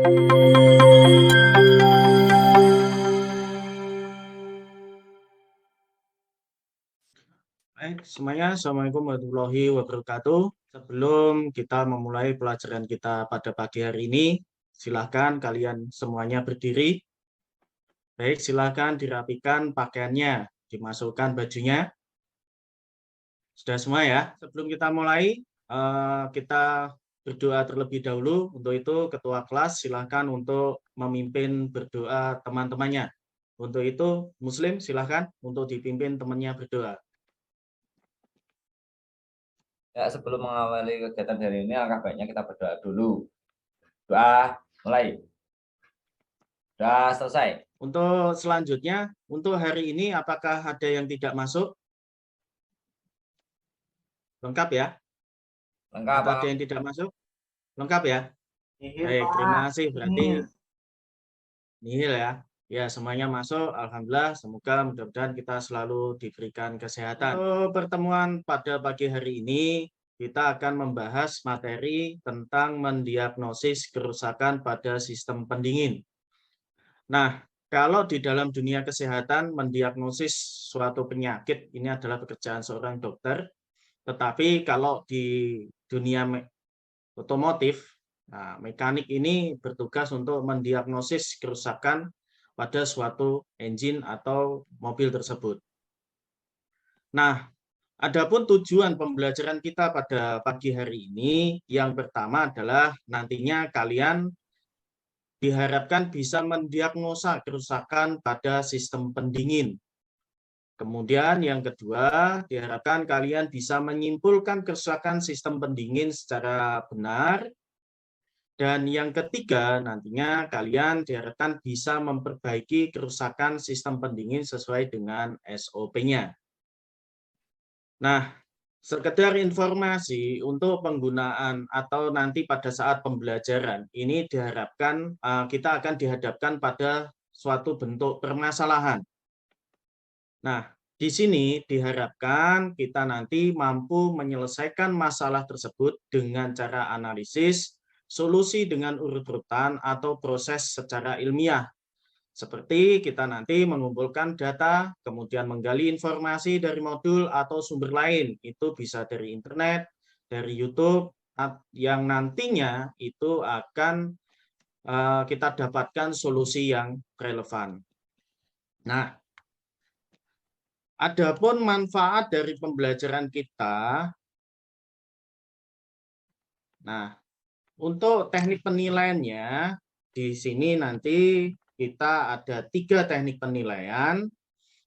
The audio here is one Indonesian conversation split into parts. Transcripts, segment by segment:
Baik, semuanya, Assalamualaikum warahmatullahi wabarakatuh. Sebelum kita memulai pelajaran kita pada pagi hari ini, silakan kalian semuanya berdiri. Baik, silakan dirapikan pakaiannya, dimasukkan bajunya. Sudah semua ya? Sebelum kita mulai, kita berdoa terlebih dahulu. Untuk itu, Ketua kelas silakan untuk memimpin berdoa teman-temannya. Untuk itu, Muslim silakan untuk dipimpin temannya berdoa. Ya, sebelum mengawali kegiatan hari ini, alangkah baiknya kita berdoa dulu. Doa, mulai. Sudah selesai. Untuk selanjutnya, untuk hari ini apakah ada yang tidak masuk? Lengkap ya? Lengkap, Atau ada yang tidak masuk? Lengkap ya? Baik, terima kasih. Berarti nihil ya. Ya, semuanya masuk. Alhamdulillah. Semoga mudah-mudahan kita selalu diberikan kesehatan. Untuk pertemuan pada pagi hari ini, kita akan membahas materi tentang mendiagnosis kerusakan pada sistem pendingin. Nah, kalau di dalam dunia kesehatan mendiagnosis suatu penyakit ini adalah pekerjaan seorang dokter, tetapi kalau di dunia otomotif, nah, mekanik ini bertugas untuk mendiagnosis kerusakan pada suatu engine atau mobil tersebut. Nah, adapun tujuan pembelajaran kita pada pagi hari ini, yang pertama adalah nantinya kalian diharapkan bisa mendiagnosa kerusakan pada sistem pendingin. Kemudian yang kedua, diharapkan kalian bisa menyimpulkan kerusakan sistem pendingin secara benar. Dan yang ketiga, nantinya kalian diharapkan bisa memperbaiki kerusakan sistem pendingin sesuai dengan SOP-nya. Nah, sekedar informasi untuk penggunaan atau nanti pada saat pembelajaran, ini diharapkan kita akan dihadapkan pada suatu bentuk permasalahan. Nah, di sini diharapkan kita nanti mampu menyelesaikan masalah tersebut dengan cara analisis, solusi dengan urut-urutan, atau proses secara ilmiah. Seperti kita nanti mengumpulkan data, kemudian menggali informasi dari modul atau sumber lain. Itu bisa dari internet, dari YouTube, yang nantinya itu akan kita dapatkan solusi yang relevan. Nah, adapun manfaat dari pembelajaran kita, nah, untuk teknik penilaiannya, di sini nanti kita ada 3 teknik penilaian,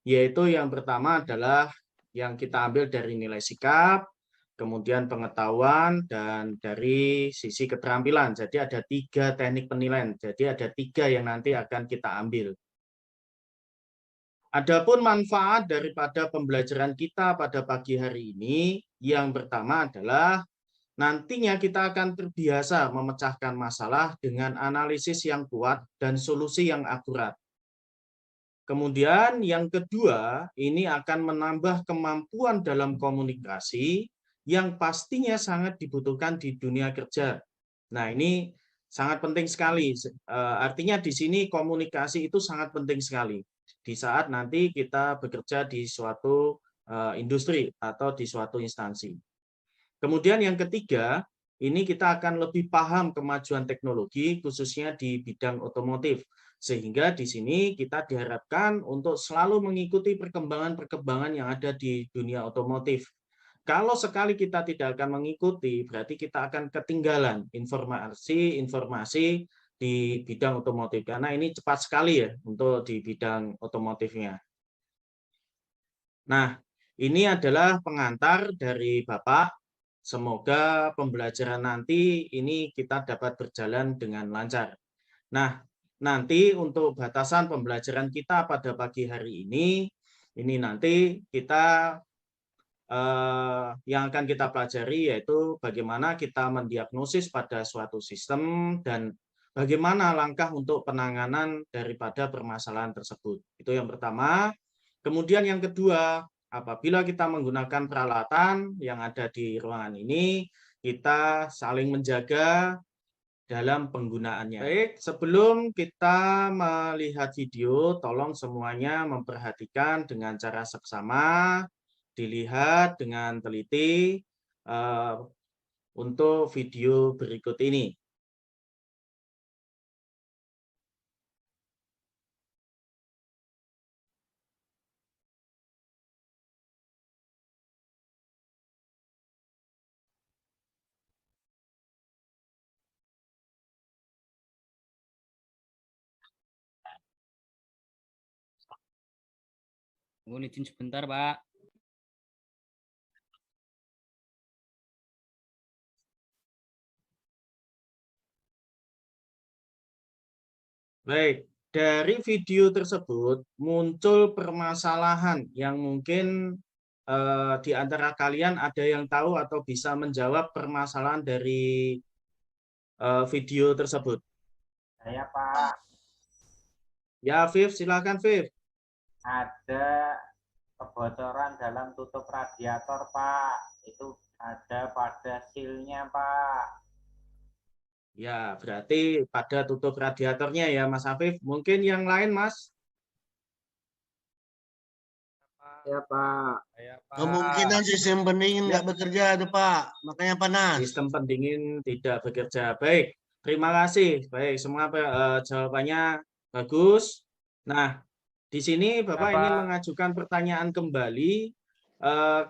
yaitu yang pertama adalah yang kita ambil dari nilai sikap, kemudian pengetahuan, dan dari sisi keterampilan. Jadi ada 3 teknik penilaian, jadi ada 3 yang nanti akan kita ambil. Adapun manfaat daripada pembelajaran kita pada pagi hari ini, yang pertama adalah nantinya kita akan terbiasa memecahkan masalah dengan analisis yang kuat dan solusi yang akurat. Kemudian yang kedua, ini akan menambah kemampuan dalam komunikasi yang pastinya sangat dibutuhkan di dunia kerja. Nah, ini sangat penting sekali. Artinya di sini komunikasi itu sangat penting sekali di saat nanti kita bekerja di suatu industri atau di suatu instansi. Kemudian yang ketiga, ini kita akan lebih paham kemajuan teknologi khususnya di bidang otomotif. Sehingga di sini kita diharapkan untuk selalu mengikuti perkembangan-perkembangan yang ada di dunia otomotif. Kalau sekali kita tidak akan mengikuti, berarti kita akan ketinggalan informasi-informasi di bidang otomotif. Karena ini cepat sekali ya untuk di bidang otomotifnya. Nah, ini adalah pengantar dari Bapak. Semoga pembelajaran nanti ini kita dapat berjalan dengan lancar. Nah, nanti untuk batasan pembelajaran kita pada pagi hari ini nanti kita yang akan kita pelajari yaitu bagaimana kita mendiagnosis pada suatu sistem dan bagaimana langkah untuk penanganan daripada permasalahan tersebut. Itu yang pertama. Kemudian yang kedua, apabila kita menggunakan peralatan yang ada di ruangan ini, kita saling menjaga dalam penggunaannya. Baik, sebelum kita melihat video, tolong semuanya memperhatikan dengan cara seksama, dilihat dengan teliti untuk video berikut ini. Mohon izin sebentar, Pak. Baik, dari video tersebut muncul permasalahan yang mungkin di antara kalian ada yang tahu atau bisa menjawab permasalahan dari video tersebut. Saya Pak, Ya, Viv, silakan Viv. ada kebocoran dalam tutup radiator Pak. Itu ada pada silnya Pak. Ya, berarti pada tutup radiatornya ya Mas Afif. Mungkin yang lain Mas? Ya Pak. Kemungkinan sistem pendingin nggak bekerja tuh Pak, makanya panas. Sistem pendingin tidak bekerja. Baik, terima kasih. Baik, semua jawabannya bagus. Nah, di sini Bapak ingin mengajukan pertanyaan kembali.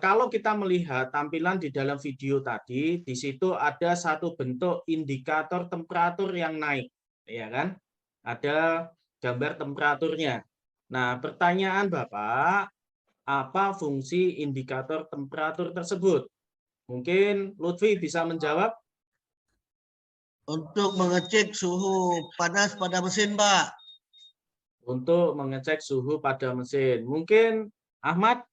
Kalau kita melihat tampilan di dalam video tadi, di situ ada satu bentuk indikator temperatur yang naik, ya kan? Ada gambar temperaturnya. Nah, pertanyaan Bapak, apa fungsi indikator temperatur tersebut? Mungkin Lutfi bisa menjawab. Untuk mengecek suhu panas pada mesin Pak. Untuk mengecek suhu pada mesin. Mungkin Ahmad?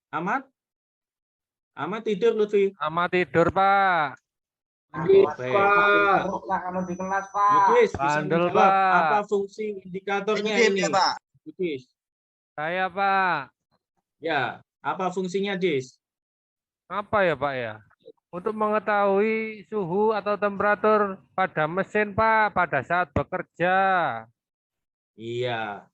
Ahmad tidur, Lutfi? Ahmad tidur, Pak. Baik. Pak, kalau di kelas Pak. Yudhis, bisa Bandel, menjawab Pak. apa fungsi indikatornya ini? Ya, Pak. Yudhis. Saya, Pak. Ya, apa fungsinya, Dis? Apa ya, Pak ya? Untuk mengetahui suhu atau temperatur pada mesin, Pak, pada saat bekerja. Iya,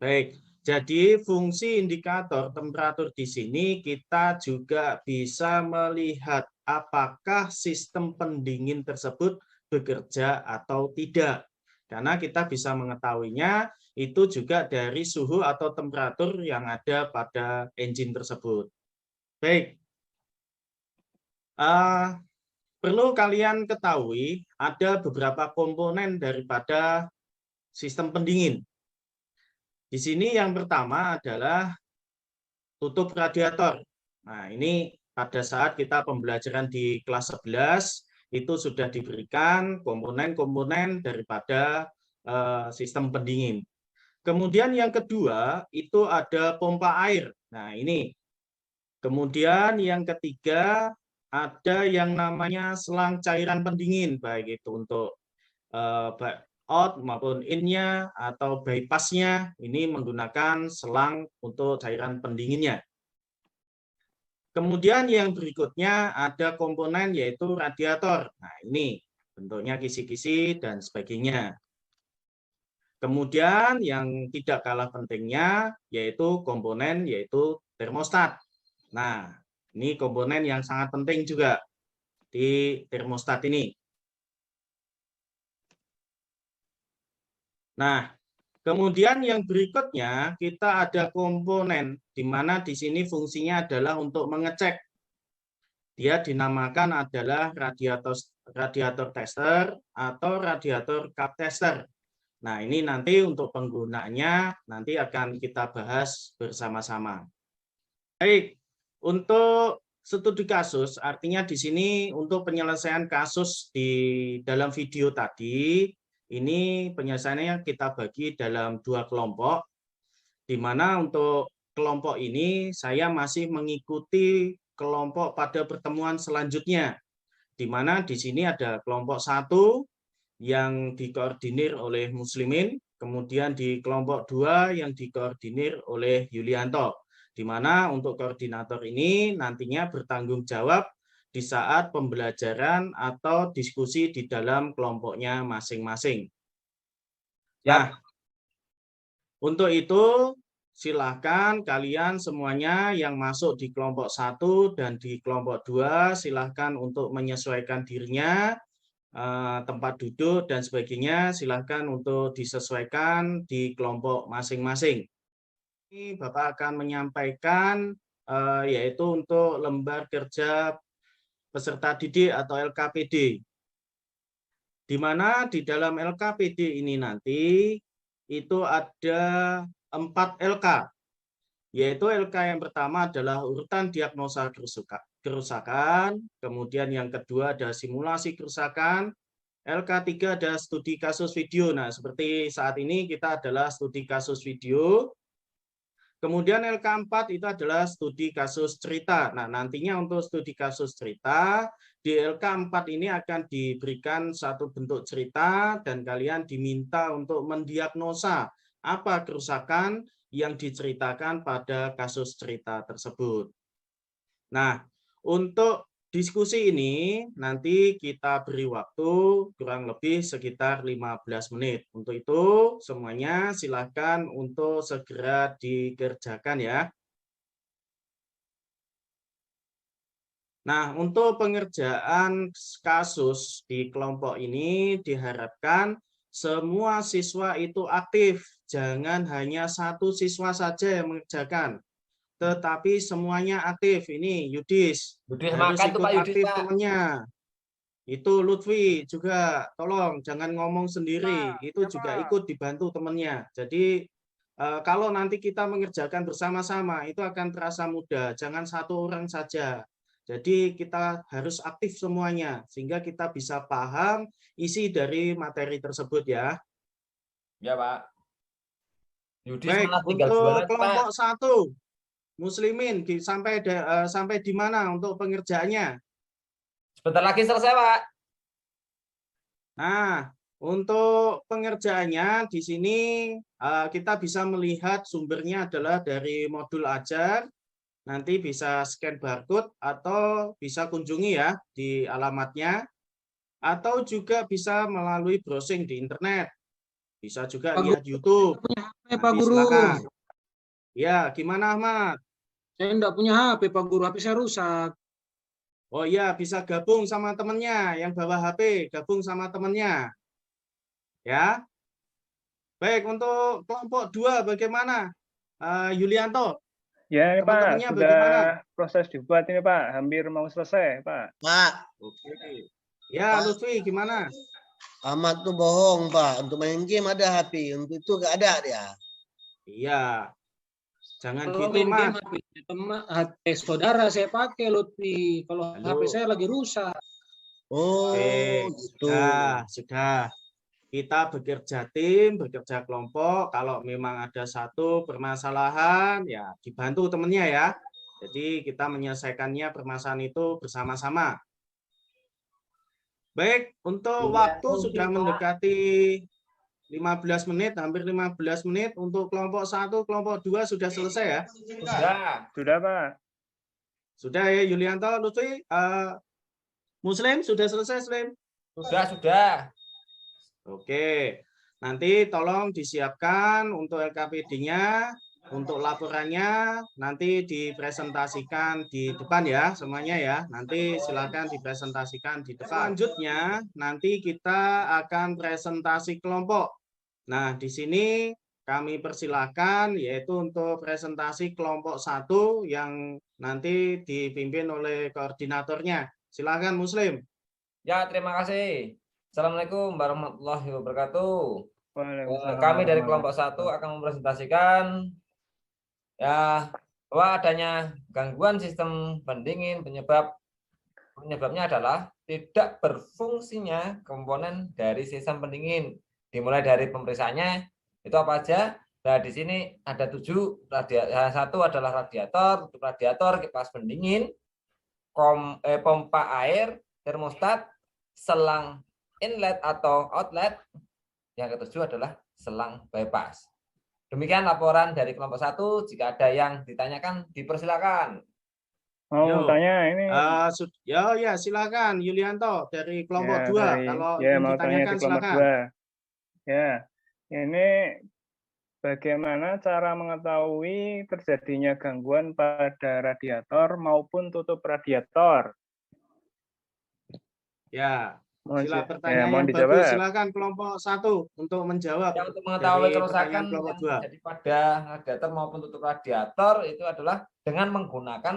baik. Jadi fungsi indikator temperatur di sini kita juga bisa melihat apakah sistem pendingin tersebut bekerja atau tidak. Karena kita bisa mengetahuinya itu juga dari suhu atau temperatur yang ada pada engine tersebut. Baik. Perlu kalian ketahui ada beberapa komponen daripada sistem pendingin. Di sini yang pertama adalah tutup radiator. Nah, ini pada saat kita pembelajaran di kelas 11 itu sudah diberikan komponen-komponen daripada sistem pendingin. Kemudian yang kedua itu ada pompa air. Nah, ini. Kemudian yang ketiga ada yang namanya selang cairan pendingin, baik itu untuk out maupun in-nya atau bypass-nya, ini menggunakan selang untuk cairan pendinginnya. Kemudian yang berikutnya ada komponen yaitu radiator. Nah, ini bentuknya kisi-kisi dan sebagainya. Kemudian yang tidak kalah pentingnya yaitu komponen yaitu termostat. Nah, ini komponen yang sangat penting juga di termostat ini. Nah, kemudian yang berikutnya kita ada komponen di mana di sini fungsinya adalah untuk mengecek. Dia dinamakan adalah radiator tester atau radiator cap tester. Nah, ini nanti untuk penggunaannya nanti akan kita bahas bersama-sama. Baik, untuk studi kasus artinya di sini untuk penyelesaian kasus di dalam video tadi. Ini penyelesaiannya kita bagi dalam 2 kelompok, di mana untuk kelompok ini saya masih mengikuti kelompok pada pertemuan selanjutnya, di mana di sini ada kelompok 1 yang dikoordinir oleh Muslimin, kemudian di kelompok 2 yang dikoordinir oleh Yulianto, di mana untuk koordinator ini nantinya bertanggung jawab di saat pembelajaran atau diskusi di dalam kelompoknya masing-masing. Nah, untuk itu silahkan kalian semuanya yang masuk di kelompok 1 dan di kelompok 2 silahkan untuk menyesuaikan dirinya, tempat duduk dan sebagainya silahkan untuk disesuaikan di kelompok masing-masing. Ini Bapak akan menyampaikan yaitu untuk lembar kerja peserta didik atau LKPD. Di mana di dalam LKPD ini nanti itu ada 4 LK, yaitu LK yang pertama adalah urutan diagnosa kerusakan, kemudian yang kedua ada simulasi kerusakan, LK3 ada studi kasus video. Nah, seperti saat ini kita adalah studi kasus video. Kemudian LK4 itu adalah studi kasus cerita. Nah, nantinya untuk studi kasus cerita, di LK4 ini akan diberikan satu bentuk cerita dan kalian diminta untuk mendiagnosa apa kerusakan yang diceritakan pada kasus cerita tersebut. Nah, untuk diskusi ini nanti kita beri waktu kurang lebih sekitar 15 menit. Untuk itu semuanya silakan untuk segera dikerjakan ya. Nah, untuk pengerjaan kasus di kelompok ini diharapkan semua siswa itu aktif. Jangan hanya satu siswa saja yang mengerjakan, tetapi semuanya aktif. Ini Yudis harus ikut aktif temannya. Itu Lutfi juga, tolong jangan ngomong sendiri, itu juga ikut dibantu temannya. Jadi kalau nanti kita mengerjakan bersama-sama itu akan terasa mudah, jangan satu orang saja. Jadi kita harus aktif semuanya sehingga kita bisa paham isi dari materi tersebut ya. Ya, Pak. Yudis Baik, malah tinggal untuk jualan, kelompok Pak. 1 Muslimin sampai di mana untuk pengerjaannya? Sebentar lagi selesai, Pak. Nah, untuk pengerjaannya di sini kita bisa melihat sumbernya adalah dari modul ajar. Nanti bisa scan barcode atau bisa kunjungi ya di alamatnya. Atau juga bisa melalui browsing di internet. Bisa juga lihat YouTube. Pak Guru. Silakan. Ya, gimana Ahmad? Saya enggak punya HP, Pak Guru. HP saya rusak. Oh iya, bisa gabung sama temennya yang bawa HP, gabung sama temennya. Ya. Baik, untuk kelompok 2 bagaimana? Yulianto. Ya, ini Pak, Teman-temannya sudah bagaimana? proses dibuat ini Pak, hampir mau selesai Pak. Pak, Oke. Ya, Lutfi gimana? Ahmad tuh bohong, Pak. Untuk main game ada HP, untuk itu nggak ada dia. Iya. Jangan Kalau gitu, main game Mas. HP saudara saya pakai, Lutfi. Kalau Halo. HP saya lagi rusak. Oh, Oke. gitu. Sudah. Kita bekerja tim, bekerja kelompok. Kalau memang ada satu permasalahan, ya dibantu temennya ya. Jadi kita menyelesaikannya permasalahan itu bersama-sama. Baik, untuk waktu sudah mendekati 15 menit, hampir 15 menit. Untuk kelompok 1, kelompok 2 sudah selesai ya? Sudah Pak. Sudah ya, Yulianto, Lutfi. Muslim, sudah selesai, Muslim? Sudah. Oke, nanti tolong disiapkan untuk LKPD-nya, untuk laporannya nanti dipresentasikan di depan ya semuanya ya. Nanti silakan dipresentasikan di depan. Selanjutnya nanti kita akan presentasi kelompok. Nah, di sini kami persilakan yaitu untuk presentasi kelompok 1 yang nanti dipimpin oleh koordinatornya. Silakan Muslim. Ya, terima kasih. Assalamualaikum warahmatullahi wabarakatuh. Waalaikumsalam. Kami dari kelompok 1 akan mempresentasikan ya bahwa adanya gangguan sistem pendingin penyebabnya adalah tidak berfungsinya komponen dari sistem pendingin. Dimulai dari pemeriksaannya itu apa aja? Nah, di sini ada 7 radiator. Satu adalah radiator, untuk radiator, kipas pendingin, pompa air, termostat, selang inlet atau outlet. Yang ketujuh adalah selang bypass. Demikian laporan dari kelompok 1. Jika ada yang ditanyakan, dipersilakan. Mau Yo. tanya ini. Ya, silakan Yulianto dari kelompok 2. Dari, Kalau ya ingin mau tanya ditanyakan di kelompok silakan. 2. Ya, ini bagaimana cara mengetahui terjadinya gangguan pada radiator maupun tutup radiator? Ya, Mohon pertanyaan mohon yang bagus. dijawab. Silakan kelompok 1 untuk menjawab Yang untuk mengetahui dari kerusakan pertanyaan kelompok yang 2. terjadi pada radiator maupun tutup radiator itu adalah dengan menggunakan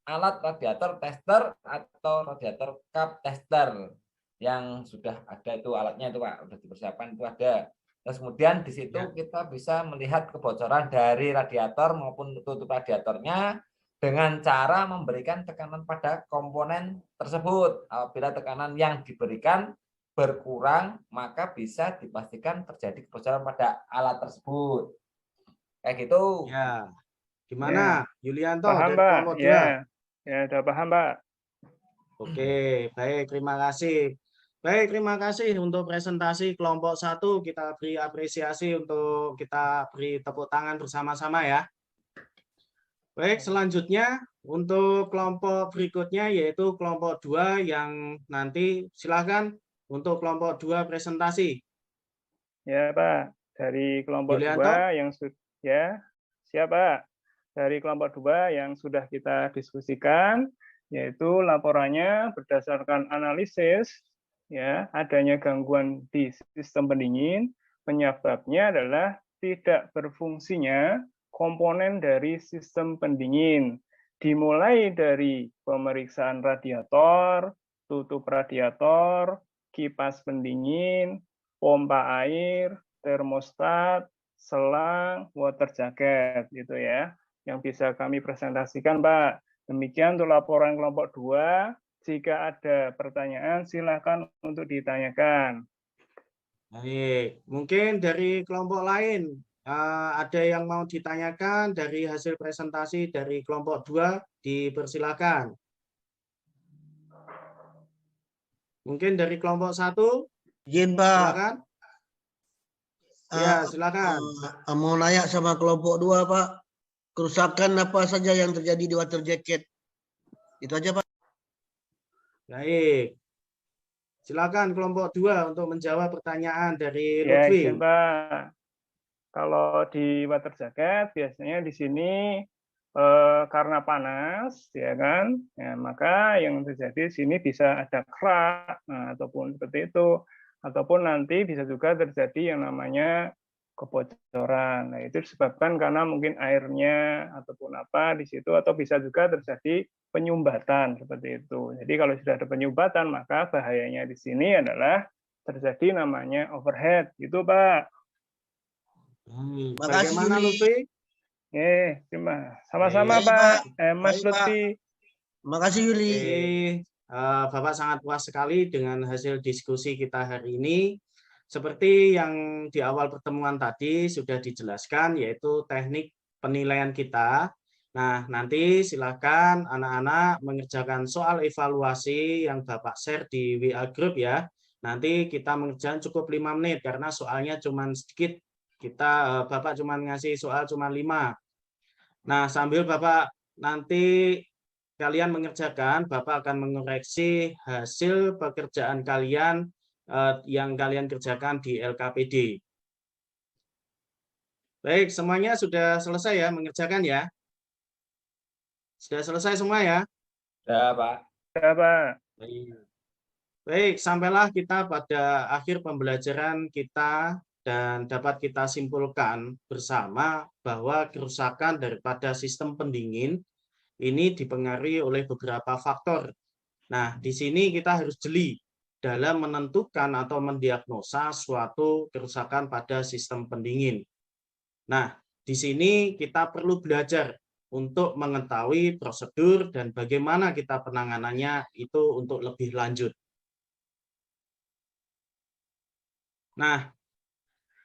alat radiator tester atau radiator cup tester yang sudah ada itu alatnya itu Pak, sudah dipersiapkan itu ada. Terus kemudian di situ kita bisa melihat kebocoran dari radiator maupun tutup radiatornya dengan cara memberikan tekanan pada komponen tersebut. Apabila tekanan yang diberikan berkurang, maka bisa dipastikan terjadi kebocoran pada alat tersebut. Kayak gitu. Ya. Gimana, Yulianto Paham, dari Pak? kelompok 2? Ya, udah paham, Pak. Oke, baik, terima kasih. Baik, terima kasih untuk presentasi kelompok 1. Kita beri apresiasi untuk kita beri tepuk tangan bersama-sama ya. Baik, selanjutnya untuk kelompok berikutnya yaitu kelompok 2 yang nanti silakan untuk kelompok 2 presentasi. Ya, Pak. Dari kelompok Yulianto? 2 yang ya, siap, Pak. Dari kelompok 2 yang sudah kita diskusikan, yaitu laporannya berdasarkan analisis ya adanya gangguan di sistem pendingin, penyebabnya adalah tidak berfungsinya komponen dari sistem pendingin, dimulai dari pemeriksaan radiator, tutup radiator, kipas pendingin, pompa air, termostat, selang, water jacket gitu ya, yang bisa kami presentasikan, Pak. Demikian untuk laporan kelompok 2. Jika ada pertanyaan, silakan untuk ditanyakan. Baik, mungkin dari kelompok lain ada yang mau ditanyakan dari hasil presentasi dari kelompok 2, dipersilakan. Mungkin dari kelompok 1, Izin, Pak. silakan. Ya, silakan. Mau nanya sama kelompok 2, Pak. Kerusakan apa saja yang terjadi di water jacket? Itu aja, Pak. Baik. Silakan kelompok 2 untuk menjawab pertanyaan dari Ya, Lutfi. izin, Pak. Kalau di water jacket biasanya di sini karena panas, ya kan, ya, maka yang terjadi di sini bisa ada kerak, ataupun seperti itu, ataupun nanti bisa juga terjadi yang namanya kebocoran. Nah, itu disebabkan karena mungkin airnya ataupun apa di situ, atau bisa juga terjadi penyumbatan seperti itu. Jadi kalau sudah ada penyumbatan, maka bahayanya di sini adalah terjadi namanya overhead, gitu, Pak. Bagaimana Lutfi? Terima. Sama-sama, Baik, Pak. Pak. Mas Baik, Pak. Lutfi. Makasih, Yuli. Bapak sangat puas sekali dengan hasil diskusi kita hari ini. Seperti yang di awal pertemuan tadi sudah dijelaskan, yaitu teknik penilaian kita. Nah, nanti silakan anak-anak mengerjakan soal evaluasi yang Bapak share di WA Group ya. Nanti kita mengerjakan cukup 5 menit karena soalnya cuma sedikit. Bapak cuma ngasih soal cuma 5. Nah, sambil Bapak nanti kalian mengerjakan, Bapak akan mengoreksi hasil pekerjaan kalian yang kalian kerjakan di LKPD. Baik, semuanya sudah selesai ya mengerjakan ya? Sudah selesai semua ya? Ya, Pak. Ya, Pak. Baik, sampailah kita pada akhir pembelajaran kita dan dapat kita simpulkan bersama bahwa kerusakan daripada sistem pendingin ini dipengaruhi oleh beberapa faktor. Nah, di sini kita harus jeli dalam menentukan atau mendiagnosa suatu kerusakan pada sistem pendingin. Nah, di sini kita perlu belajar untuk mengetahui prosedur dan bagaimana kita penanganannya itu untuk lebih lanjut. Nah,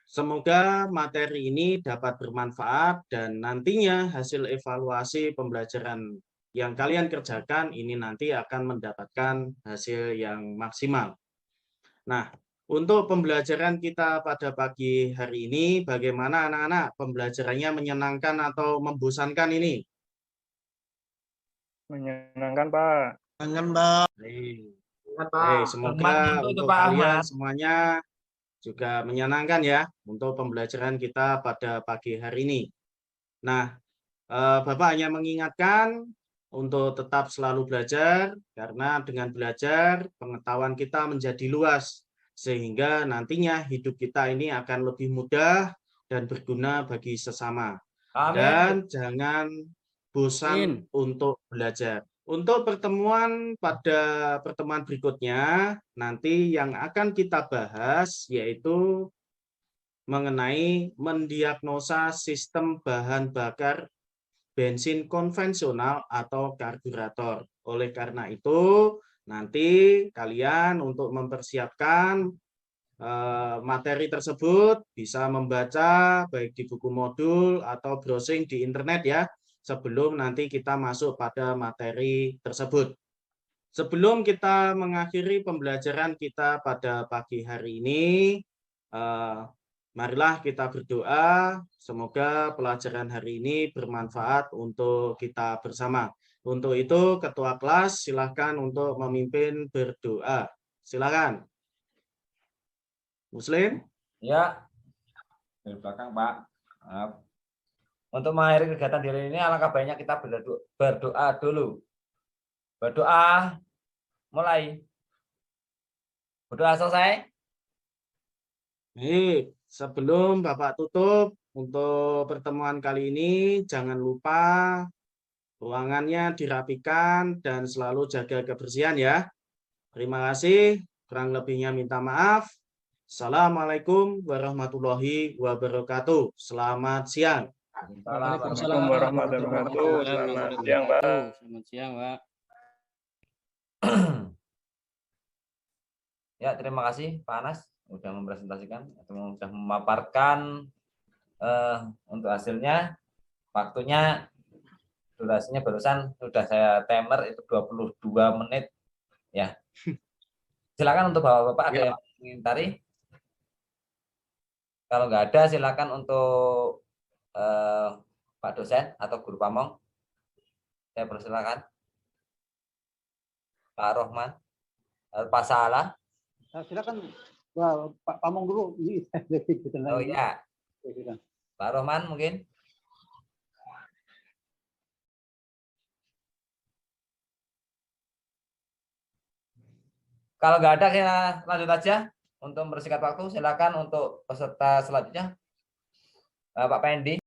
semoga materi ini dapat bermanfaat dan nantinya hasil evaluasi pembelajaran yang kalian kerjakan ini nanti akan mendapatkan hasil yang maksimal. Nah, untuk pembelajaran kita pada pagi hari ini, bagaimana anak-anak? Pembelajarannya menyenangkan atau membosankan ini? Menyenangkan, Pak. Jangan, Mbak. Semoga Ahmad, untuk Pak kalian Ahmad. semuanya juga menyenangkan ya untuk pembelajaran kita pada pagi hari ini. Nah, Bapak hanya mengingatkan untuk tetap selalu belajar, karena dengan belajar pengetahuan kita menjadi luas, sehingga nantinya hidup kita ini akan lebih mudah dan berguna bagi sesama. Amin. Dan jangan bosan untuk belajar. Untuk pertemuan berikutnya, nanti yang akan kita bahas yaitu mengenai mendiagnosa sistem bahan bakar bensin konvensional atau karburator. Oleh karena itu, nanti kalian untuk mempersiapkan materi tersebut bisa membaca baik di buku modul atau browsing di internet ya, sebelum nanti kita masuk pada materi tersebut. Sebelum kita mengakhiri pembelajaran kita pada pagi hari ini, marilah kita berdoa, semoga pelajaran hari ini bermanfaat untuk kita bersama. Untuk itu, Ketua kelas silakan untuk memimpin berdoa. Silakan. Muslim? Ya, dari belakang, Pak. Maaf. Untuk mengakhiri kegiatan diri ini, alangkah baiknya kita berdoa dulu. Berdoa, mulai. Berdoa selesai. Baik, sebelum Bapak tutup untuk pertemuan kali ini, jangan lupa ruangannya dirapikan dan selalu jaga kebersihan ya. Terima kasih, kurang lebihnya minta maaf. Assalamualaikum warahmatullahi wabarakatuh. Selamat siang. Assalamualaikum warahmatullahi wabarakatuh. Selamat siang, Pak. Selamat siang, Pak. Ya, terima kasih Pak Anas sudah mempresentasikan atau sudah memaparkan untuk hasilnya. Waktunya, durasinya barusan sudah saya timer itu 22 menit ya. Silakan untuk Bapak-bapak ada yang mengintari. Kalau nggak ada, silakan untuk Pak dosen atau guru pamong. Saya persilakan. Pak Rohman, Pak Salah. Silakan Pak Pamong dulu. Oh ya, Pak Rohman mungkin. Kalau nggak ada, kita lanjut aja untuk mempersingkat waktu. Silakan untuk peserta selanjutnya, Pak Pendi.